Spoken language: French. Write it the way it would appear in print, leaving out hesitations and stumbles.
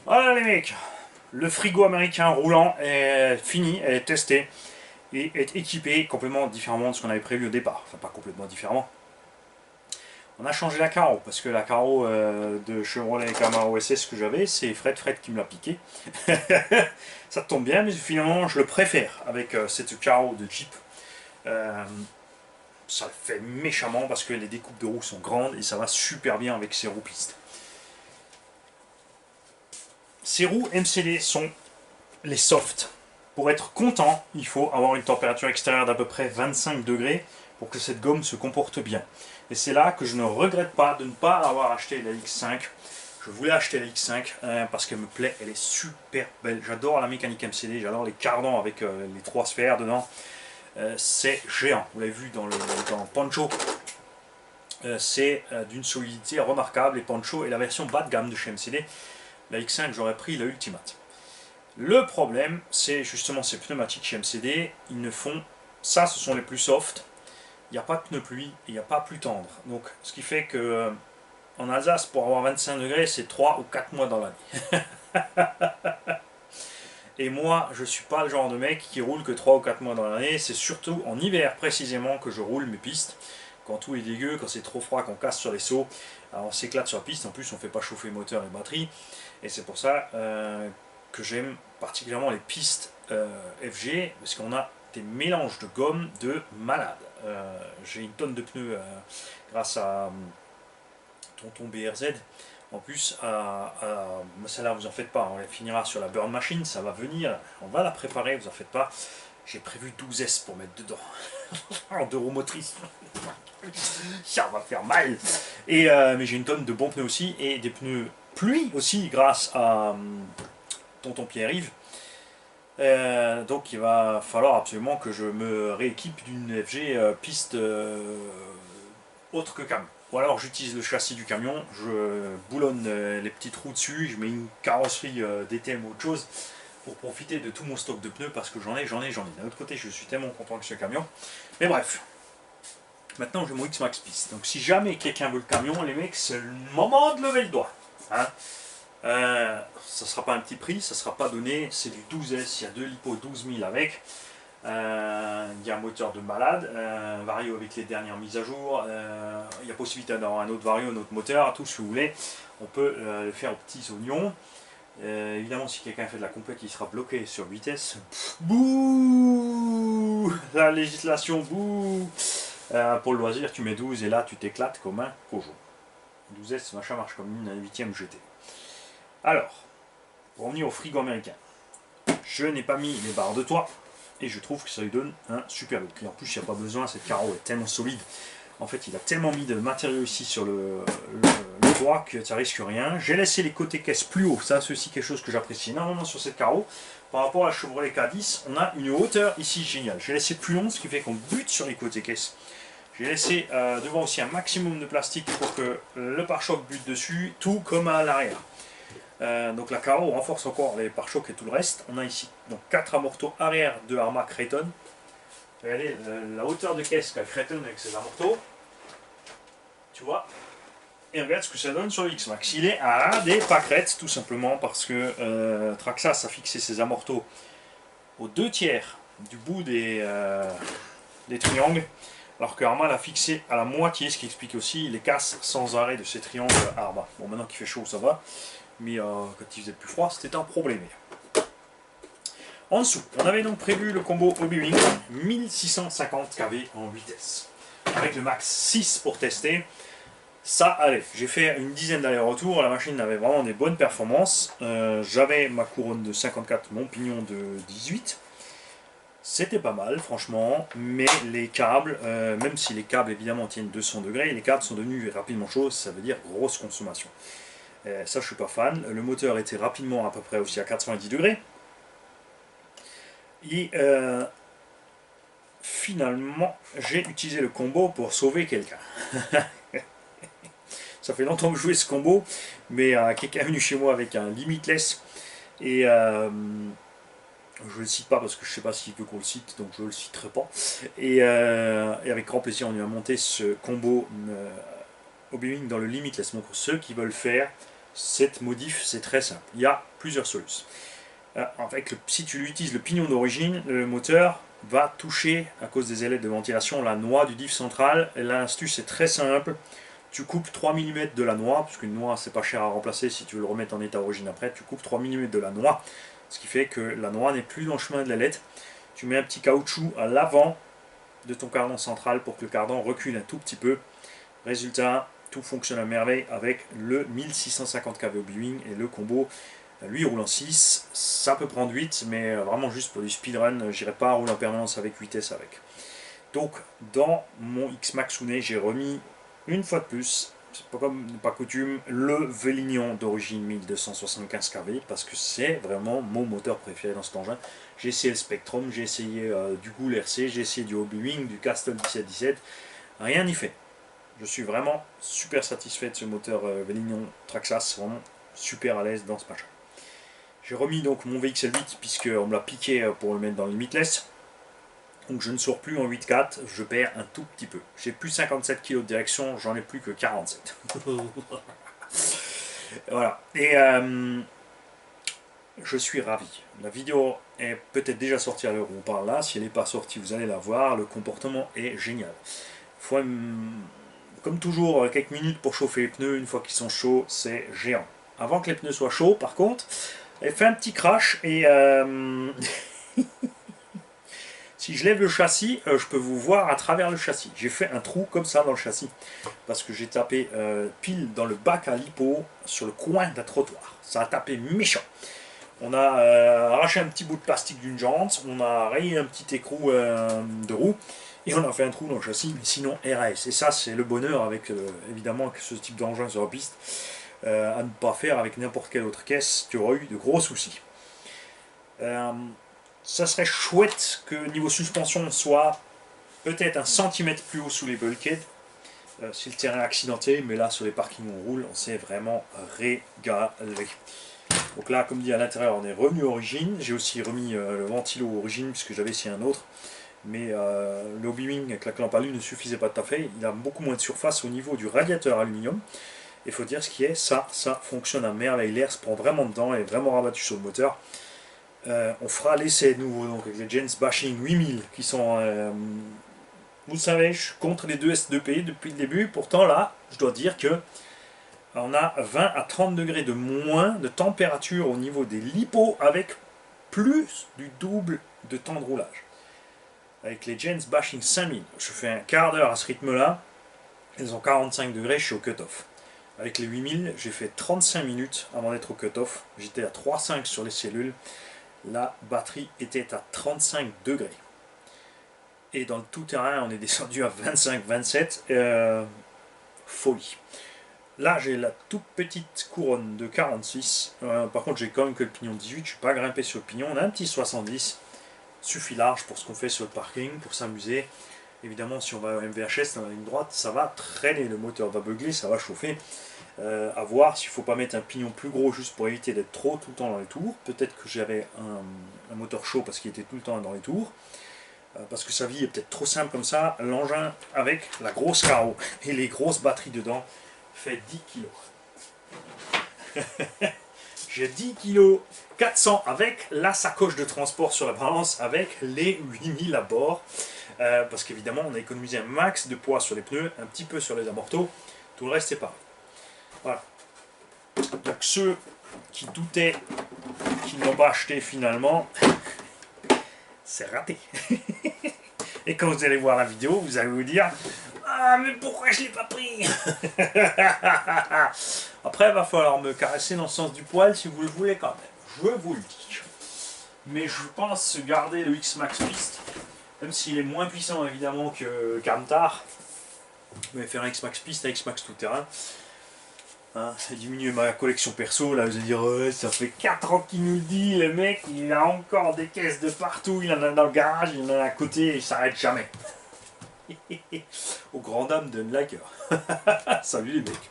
Voilà les mecs, le frigo américain roulant est fini, est testé et est équipé complètement différemment de ce qu'on avait prévu au départ. Enfin pas complètement différemment. On a changé la carreau parce que la carreau de Chevrolet Camaro SS que j'avais, c'est Fred qui me l'a piqué. Ça tombe bien, mais finalement je le préfère avec cette carreau de Jeep. Euh, Ça le fait méchamment parce que les découpes de roues sont grandes et ça va super bien avec ces roues pistes. Ces roues MCD sont les softs. Pour être content, il faut avoir une température extérieure d'à peu près 25 degrés pour que cette gomme se comporte bien. Et c'est là que je ne regrette pas de ne pas avoir acheté la X5. Je voulais acheter la X5 parce qu'elle me plaît, elle est super belle. J'adore la mécanique MCD, j'adore les cardans avec les trois sphères dedans. C'est géant, vous l'avez vu dans Poncho. C'est d'une solidité remarquable et Poncho est la version bas de gamme de chez MCD. La X5, j'aurais pris la Ultimate. Le problème, c'est justement ces pneumatiques chez MCD, ils ne font... Ça, ce sont les plus soft. Il n'y a pas de pneus pluie, il n'y a pas plus tendre. Donc, ce qui fait que en Alsace, pour avoir 25 degrés, c'est 3 ou 4 mois dans l'année. Et moi, je suis pas le genre de mec qui roule que 3 ou 4 mois dans l'année. C'est surtout en hiver précisément que je roule mes pistes. Quand tout est dégueu, quand c'est trop froid, qu'on casse sur les sauts, alors on s'éclate sur la piste. En plus, on ne fait pas chauffer moteur et batterie. Et c'est pour ça que j'aime particulièrement les pistes FG, parce qu'on a des mélanges de gomme de malade. J'ai une tonne de pneus grâce à Tonton BRZ. En plus, celle-là, vous en faites pas, on finira sur la burn machine, ça va venir, on va la préparer, vous en faites pas. J'ai prévu 12 S pour mettre dedans, en deux roues motrices. Ça va faire mal. Mais j'ai une tonne de bons pneus aussi, et des pneus pluie aussi, grâce à Tonton Pierre-Yves. Donc il va falloir absolument que je me rééquipe d'une FG piste autre que camion. Ou alors j'utilise le châssis du camion, je boulonne les petites roues dessus, je mets une carrosserie DTM ou autre chose pour profiter de tout mon stock de pneus parce que j'en ai. D'un autre côté, je suis tellement content avec ce camion. Mais bref, maintenant j'ai mon X-Max piste. Donc si jamais quelqu'un veut le camion, les mecs, c'est le moment de lever le doigt. Hein, ça sera pas un petit prix, ça sera pas donné, c'est du 12S, il y a 2 lipo 12 000 avec. Il y a un moteur de malade, un vario avec les dernières mises à jour, il y a possibilité d'avoir un autre vario, un autre moteur, tout ce que vous voulez. On peut le faire aux petits oignons. Évidemment, si quelqu'un fait de la compète, il sera bloqué sur vitesse. Bouh, la législation, bouh. Pour le loisir, tu mets 12 et là, tu t'éclates comme un cojo. 12S, machin marche comme une 8ème GT. Alors, pour revenir au frigo américain, je n'ai pas mis les barres de toit et je trouve que ça lui donne un super look. Et en plus, il n'y a pas besoin, cette carreau est tellement solide. En fait, il a tellement mis de matériaux ici sur le droit que ça risque rien. J'ai laissé les côtés caisse plus haut, ça c'est aussi quelque chose que j'apprécie énormément sur cette carreau. Par rapport à la Chevrolet K10, on a une hauteur ici géniale. J'ai laissé plus long, ce qui fait qu'on bute sur les côtés caisse. J'ai laissé devant aussi un maximum de plastique pour que le pare-choc bute dessus, tout comme à l'arrière. Donc la carreau renforce encore les pare-chocs et tout le reste. On a ici donc 4 amortos arrière de Arma Creighton. Regardez la hauteur de caisse qu'a Creighton avec ses amortos. Tu vois. Et regarde ce que ça donne sur le X-Max. Il est à des pâquerettes tout simplement parce que Traxxas a fixé ses amortos aux 2/3 du bout des triangles. Alors que Arma l'a fixé à la moitié, ce qui explique aussi les casses sans arrêt de ces triangles Arma. Bon, maintenant qu'il fait chaud, ça va. Mais quand il faisait plus froid, c'était un problème. En dessous, on avait donc prévu le combo Hobby-Wing 1650 kV en vitesse. Avec le max 6 pour tester. Ça allait. J'ai fait une dizaine d'allers-retours. La machine avait vraiment des bonnes performances. J'avais ma couronne de 54, mon pignon de 18. C'était pas mal, franchement. Mais les câbles, même si les câbles évidemment tiennent 200 degrés, les câbles sont devenus rapidement chauds. Ça veut dire grosse consommation. Ça, je suis pas fan. Le moteur était rapidement à peu près aussi à 90 degrés. Et finalement, j'ai utilisé le combo pour sauver quelqu'un. Ça fait longtemps que je jouais ce combo, mais quelqu'un est venu chez moi avec un Limitless. Et je le cite pas parce que je sais pas s'il veut qu'on le cite, donc je le citerai pas. Et avec grand plaisir, on lui a monté ce combo Hobby-Wing dans le Limitless. Donc pour ceux qui veulent faire Cette modif, c'est très simple. Il y a plusieurs solutions. Si tu utilises le pignon d'origine, le moteur va toucher, à cause des ailettes de ventilation, la noix du diff central. Et l'astuce est très simple. Tu coupes 3 mm de la noix, parce qu'une noix c'est pas cher à remplacer si tu veux le remettre en état d'origine après. Tu coupes 3 mm de la noix, ce qui fait que la noix n'est plus dans le chemin de l'ailette. Tu mets un petit caoutchouc à l'avant de ton cardan central pour que le cardan recule un tout petit peu. Résultat, tout fonctionne à merveille avec le 1650 kV Obi-Wan et le combo. Lui il roule en 6, ça peut prendre 8, mais vraiment juste pour du speedrun, j'irai pas rouler en permanence avec 8S avec. Donc dans mon X-Max Ounet, j'ai remis une fois de plus, c'est pas comme pas coutume, le Vélignon d'origine 1275 kV, parce que c'est vraiment mon moteur préféré dans cet engin. J'ai essayé le Spectrum, j'ai essayé du Goul RC, j'ai essayé du Obi-Wan, du Castle 1717, rien n'y fait. Je suis vraiment super satisfait de ce moteur Vélignon Traxxas, vraiment super à l'aise dans ce machin. J'ai remis donc mon VXL8 puisqu'on me l'a piqué pour le mettre dans le limitless. Donc je ne sors plus en 8.4, je perds un tout petit peu. J'ai plus 57 kg de direction, j'en ai plus que 47. Voilà. Et je suis ravi. La vidéo est peut-être déjà sortie à l'heure où on parle là. Si elle n'est pas sortie, vous allez la voir. Le comportement est génial. Faut, comme toujours, quelques minutes pour chauffer les pneus. Une fois qu'ils sont chauds, c'est géant. Avant que les pneus soient chauds, par contre, elle fait un petit crash et si je lève le châssis, je peux vous voir à travers le châssis. J'ai fait un trou comme ça dans le châssis parce que j'ai tapé pile dans le bac à lipo sur le coin d'un trottoir. Ça a tapé méchant. On a arraché un petit bout de plastique d'une jante, on a rayé un petit écrou de roue et on a fait un trou dans le châssis, mais sinon RAS. Et ça, c'est le bonheur avec évidemment ce type d'engin sur la piste. À ne pas faire avec n'importe quelle autre caisse, tu auras eu de gros soucis. Ça serait chouette que niveau suspension on soit peut-être un centimètre plus haut sous les bulkheads si le terrain est accidenté, mais là sur les parkings où on roule, on s'est vraiment régalé. Donc là, comme dit à l'intérieur, on est revenu origine. J'ai aussi remis le ventilo origine puisque j'avais essayé un autre. Mais le Obi-Wan avec la clampe à lui ne suffisait pas tout à fait. Il a beaucoup moins de surface au niveau du radiateur aluminium. Il faut dire ce qui est, ça fonctionne à merveille. L'air se prend vraiment dedans et est vraiment rabattu sur le moteur. On fera l'essai de nouveau donc, avec les Gens Bashing 8000 qui sont... vous savez, je suis contre les deux S2P depuis le début. Pourtant là, je dois dire que on a 20 à 30 degrés de moins de température au niveau des lipos avec plus du double de temps de roulage. Avec les Gens Bashing 5000, je fais un quart d'heure à ce rythme-là. Elles ont 45 degrés, je suis au cut-off. Avec les 8000, j'ai fait 35 minutes avant d'être au cut-off. J'étais à 3,5 sur les cellules. La batterie était à 35 degrés. Et dans le tout-terrain, on est descendu à 25-27. Folie. Là, j'ai la toute petite couronne de 46. Par contre, j'ai quand même que le pignon 18. Je ne suis pas grimpé sur le pignon. On a un petit 70. Suffit large pour ce qu'on fait sur le parking, pour s'amuser. Évidemment, si on va au MVHS dans la ligne droite, ça va traîner. Le moteur va beugler, ça va chauffer. À voir s'il ne faut pas mettre un pignon plus gros juste pour éviter d'être trop tout le temps dans les tours. Peut-être que j'avais un moteur chaud parce qu'il était tout le temps dans les tours. Parce que sa vie est peut-être trop simple comme ça. L'engin avec la grosse carreau et les grosses batteries dedans fait 10 kg. J'ai 10 kg 400 avec la sacoche de transport sur la balance avec les 8000 à bord. Parce qu'évidemment on a économisé un max de poids sur les pneus, un petit peu sur les amortos. Tout le reste c'est pareil. Voilà. Donc ceux qui doutaient, qui ne l'ont pas acheté finalement, c'est raté. Et quand vous allez voir la vidéo, vous allez vous dire « Ah, mais pourquoi je ne l'ai pas pris ?» Après, il va falloir me caresser dans le sens du poil si vous le voulez quand même. Je vous le dis. Mais je pense garder le X-Max Piste, même s'il est moins puissant évidemment que Camtar. Je vais faire un X-Max Piste, un X-Max tout-terrain. Hein, diminuer ma collection perso, là vous allez dire ouais, ça fait 4 ans qu'il nous le dit, le mec il a encore des caisses de partout, il en a dans le garage, il en a à côté, il s'arrête jamais. Au grand dam de Lager. Salut les mecs.